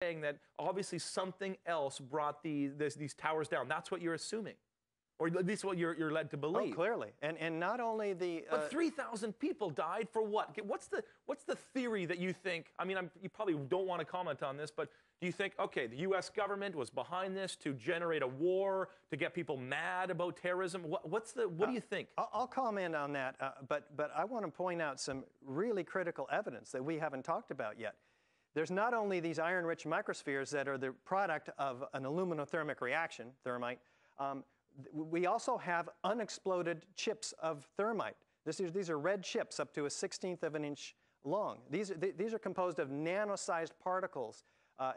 saying that obviously something else brought these towers down. That's what you're assuming, or at least what you're led to believe. Oh, clearly, and not only the. But 3,000 people died for what? What's the theory that you think? I mean, you probably don't want to comment on this, but do you think, okay, the U.S. government was behind this to generate a war, to get people mad about terrorism? What do you think? I'll comment on that, but I want to point out some really critical evidence that we haven't talked about yet. There's not only these iron-rich microspheres that are the product of an aluminothermic reaction, thermite. We also have unexploded chips of thermite. These are red chips up to a 1/16 of an inch long. These are composed of nano-sized particles,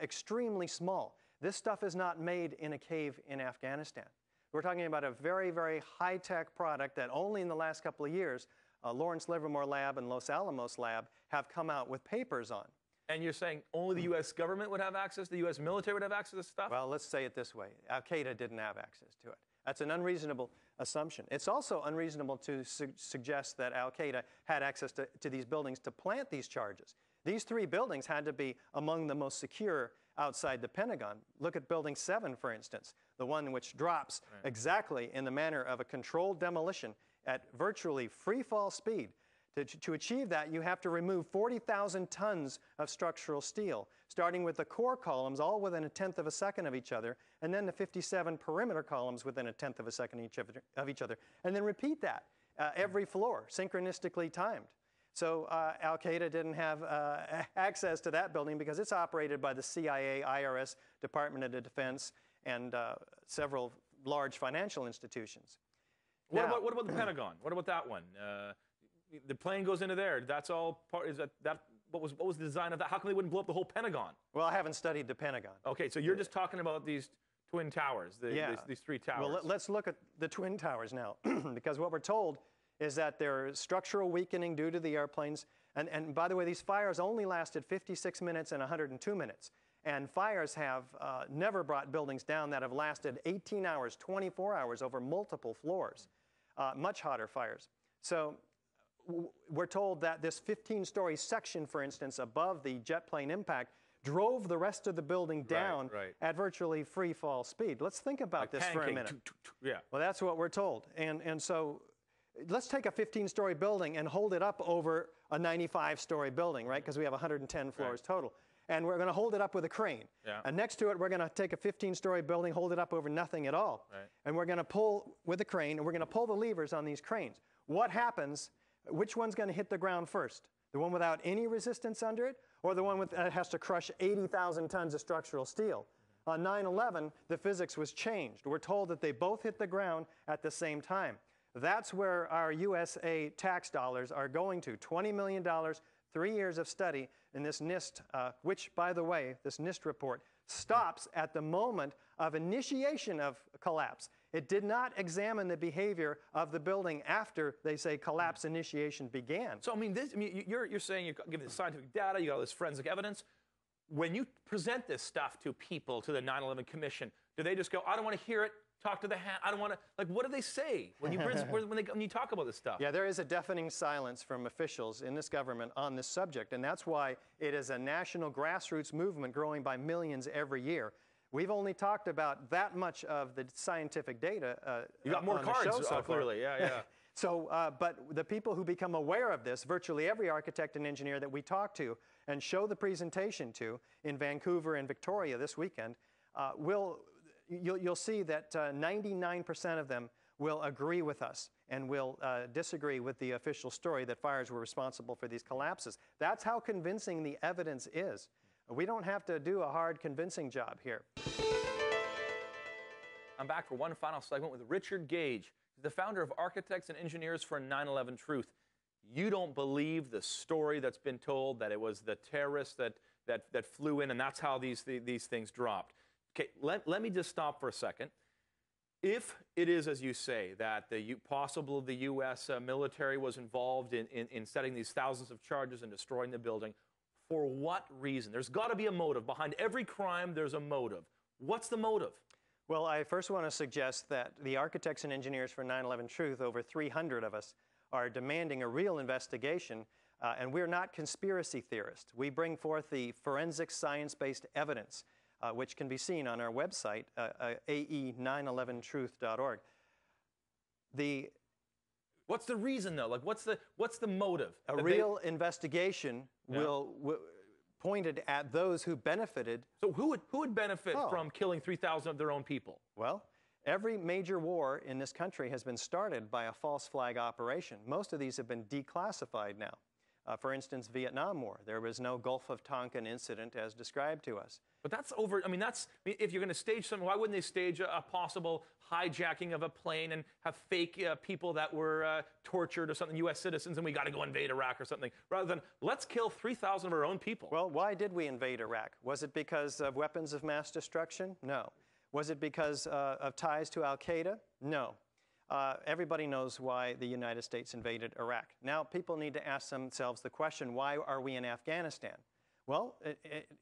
extremely small. This stuff is not made in a cave in Afghanistan. We're talking about a very, very high-tech product that only in the last couple of years, Lawrence Livermore Lab and Los Alamos Lab have come out with papers on. And you're saying only the U.S. government would have access, the U.S. military would have access to this stuff? Well, let's say it this way. Al-Qaeda didn't have access to it. That's an unreasonable assumption. It's also unreasonable to suggest that Al-Qaeda had access to these buildings to plant these charges. These 3 buildings had to be among the most secure outside the Pentagon. Look at Building 7, for instance, the one which drops exactly in the manner of a controlled demolition at virtually free fall speed. To achieve that, you have to remove 40,000 tons of structural steel, starting with the core columns all within 1/10 of a second of each other, and then the 57 perimeter columns within 1/10 of a second of each other, and then repeat that every floor, synchronistically timed. So Al-Qaeda didn't have access to that building because it's operated by the CIA, IRS, Department of Defense, and several large financial institutions. What about the Pentagon? What about that one? The plane goes into there. That's all part. Is that what was the design of that? How come they wouldn't blow up the whole Pentagon? Well, I haven't studied the Pentagon. Okay, so you're just talking about these twin towers, these 3 towers. Well, let's look at the twin towers now, because what we're told is that there's structural weakening due to the airplanes. And by the way, these fires only lasted 56 minutes and 102 minutes. And fires have never brought buildings down that have lasted 18 hours, 24 hours over multiple floors, much hotter fires. So we're told that this 15-story section, for instance, above the jet plane impact, drove the rest of the building down at virtually free fall speed. Let's think about this for a minute. Yeah. Well, that's what we're told. And so let's take a 15-story building and hold it up over a 95-story building, right? Because we have 110 floors total. And we're going to hold it up with a crane. Yeah. And next to it, we're going to take a 15-story building, hold it up over nothing at all. Right. And we're going to pull with a crane, and we're going to pull the levers on these cranes. What happens? Which one's going to hit the ground first? The one without any resistance under it, or the one that has to crush 80,000 tons of structural steel? On 9/11, the physics was changed. We're told that they both hit the ground at the same time. That's where our USA tax dollars are going to. $20 million, 3 years of study in this NIST, which, by the way, this NIST report stops at the moment of initiation of collapse. It did not examine the behavior of the building after, they say, collapse initiation began. So, I mean, you're saying you're giving the scientific data, you got all this forensic evidence. When you present this stuff to people, to the 9/11 Commission, do they just go, I don't want to hear it, talk to the hand, I don't want to, like, what do they say when you talk about this stuff? Yeah, there is a deafening silence from officials in this government on this subject, and that's why it is a national grassroots movement growing by millions every year. We've only talked about that much of the scientific data. You got more cards, clearly, yeah. So, but the people who become aware of this, virtually every architect and engineer that we talk to and show the presentation to in Vancouver and Victoria this weekend, you'll see that 99% of them will agree with us and will disagree with the official story that fires were responsible for these collapses. That's how convincing the evidence is. We don't have to do a hard convincing job here. I'm back for one final segment with Richard Gage, the founder of Architects and Engineers for 9/11 Truth. You don't believe the story that's been told, that it was the terrorists that flew in and that's how these things dropped. Okay, let me just stop for a second. If it is, as you say, that possibly the U.S. Military was involved in setting these thousands of charges and destroying the building, for what reason? There's got to be a motive. Behind every crime, there's a motive. What's the motive? Well, I first want to suggest that the Architects and Engineers for 9/11 Truth, over 300 of us, are demanding a real investigation And we're not conspiracy theorists. We bring forth the forensic science-based evidence, which can be seen on our website, ae911truth.org. What's the reason, though? Like, what's the motive? A real investigation pointed at those who benefited. So who would benefit from killing 3,000 of their own people? Well, every major war in this country has been started by a false flag operation. Most of these have been declassified now. For instance, Vietnam War. There was no Gulf of Tonkin incident as described to us. But that's over. I mean, if you're going to stage something, why wouldn't they stage a possible hijacking of a plane and have fake people that were tortured or something, U.S. citizens, and we got to go invade Iraq or something, rather than let's kill 3,000 of our own people? Well, why did we invade Iraq? Was it because of weapons of mass destruction? No. Was it because of ties to Al-Qaeda? No. Everybody knows why the United States invaded Iraq. Now, people need to ask themselves the question, why are we in Afghanistan? Well,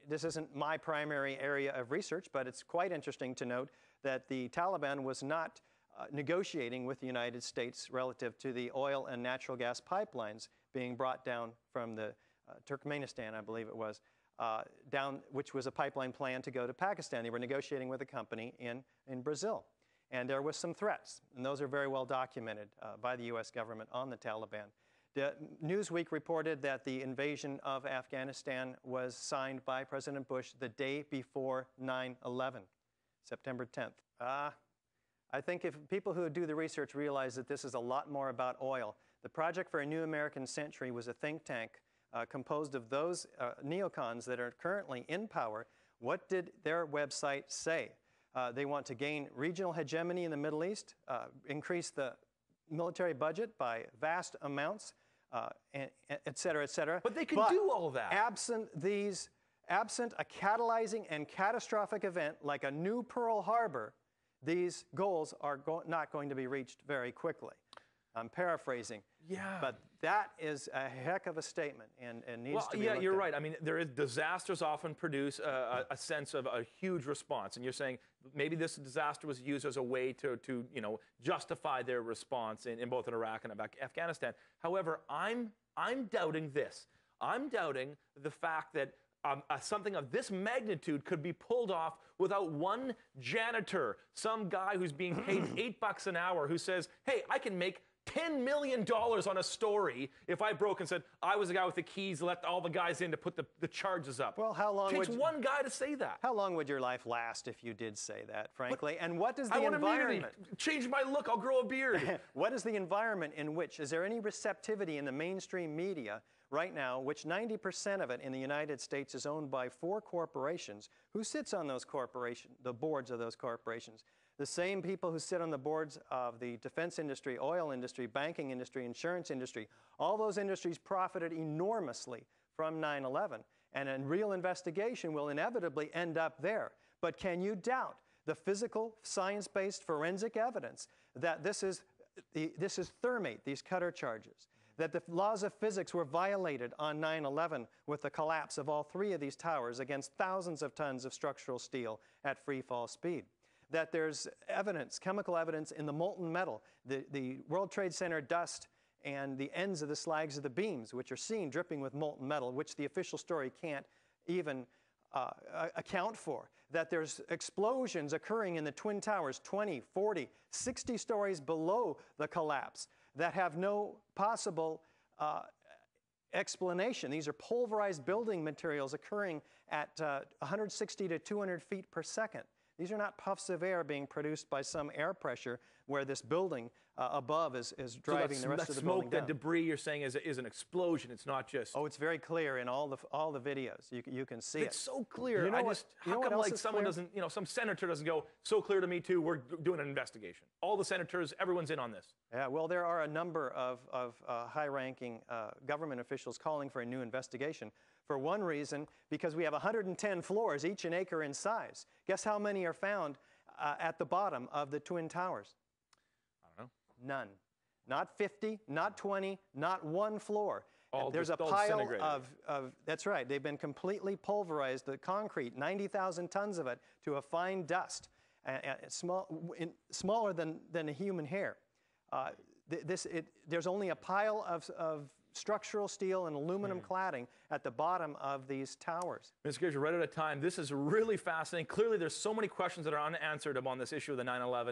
this isn't my primary area of research, but it's quite interesting to note that the Taliban was not negotiating with the United States relative to the oil and natural gas pipelines being brought down from the Turkmenistan, I believe it was, which was a pipeline plan to go to Pakistan. They were negotiating with a company in Brazil. And there was some threats, and those are very well documented by the U.S. government on the Taliban. Newsweek reported that the invasion of Afghanistan was signed by President Bush the day before 9/11, September 10th. I think if people who do the research realize that this is a lot more about oil. The Project for a New American Century was a think tank composed of those neocons that are currently in power. What did their website say? They want to gain regional hegemony in the Middle East, increase the military budget by vast amounts, et cetera, et cetera. But they can do all that. Absent a catalyzing and catastrophic event like a new Pearl Harbor, these goals are not going to be reached very quickly. I'm paraphrasing. Yeah. But that is a heck of a statement and needs to be looked at. You're right. I mean, disasters often produce a sense of a huge response. And you're saying maybe this disaster was used as a way to justify their response in both Iraq and Afghanistan. However, I'm doubting this. I'm doubting the fact that something of this magnitude could be pulled off without one janitor, some guy who's being paid $8 an hour who says, hey, I can make $10 million on a story if I broke and said, I was the guy with the keys, let all the guys in to put the charges up. Well, how long it takes one guy to say that. How long would your life last if you did say that, frankly? And what does the I want environment... to change my look, I'll grow a beard. What is the environment in which, is there any receptivity in the mainstream media right now, which 90% of it in the United States is owned by 4 corporations? Who sits on those corporations, the boards of those corporations? The same people who sit on the boards of the defense industry, oil industry, banking industry, insurance industry. All those industries profited enormously from 9/11, and a real investigation will inevitably end up there. But can you doubt the physical, science-based forensic evidence that this is thermate, these cutter charges, that the laws of physics were violated on 9/11 with the collapse of all 3 of these towers against thousands of tons of structural steel at free fall speed? That there's evidence, chemical evidence in the molten metal, the World Trade Center dust and the ends of the slags of the beams, which are seen dripping with molten metal, which the official story can't even account for. That there's explosions occurring in the Twin Towers 20, 40, 60 stories below the collapse that have no possible explanation. These are pulverized building materials occurring at 160 to 200 feet per second. These are not puffs of air being produced by some air pressure where this building above is driving the rest of the building down. That debris you're saying is an explosion. It's not just... Oh, it's very clear in all the videos. You can see it. It's so clear. How come like someone doesn't, some senator doesn't go, so clear to me too, we're doing an investigation. All the senators, everyone's in on this. Yeah, well, there are a number of high-ranking government officials calling for a new investigation. For one reason, because we have 110 floors, each an acre in size. Guess how many are found at the bottom of the Twin Towers? I don't know. None. Not 50, not 20, not 1 floor. There's a pile of, that's right, they've been completely pulverized, the concrete, 90,000 tons of it, to a fine dust, smaller than a human hair. There's only a pile of structural steel and aluminum cladding at the bottom of these towers. Mr. Gage, we're right out of time. This is really fascinating. Clearly, there's so many questions that are unanswered upon this issue of the 9/11.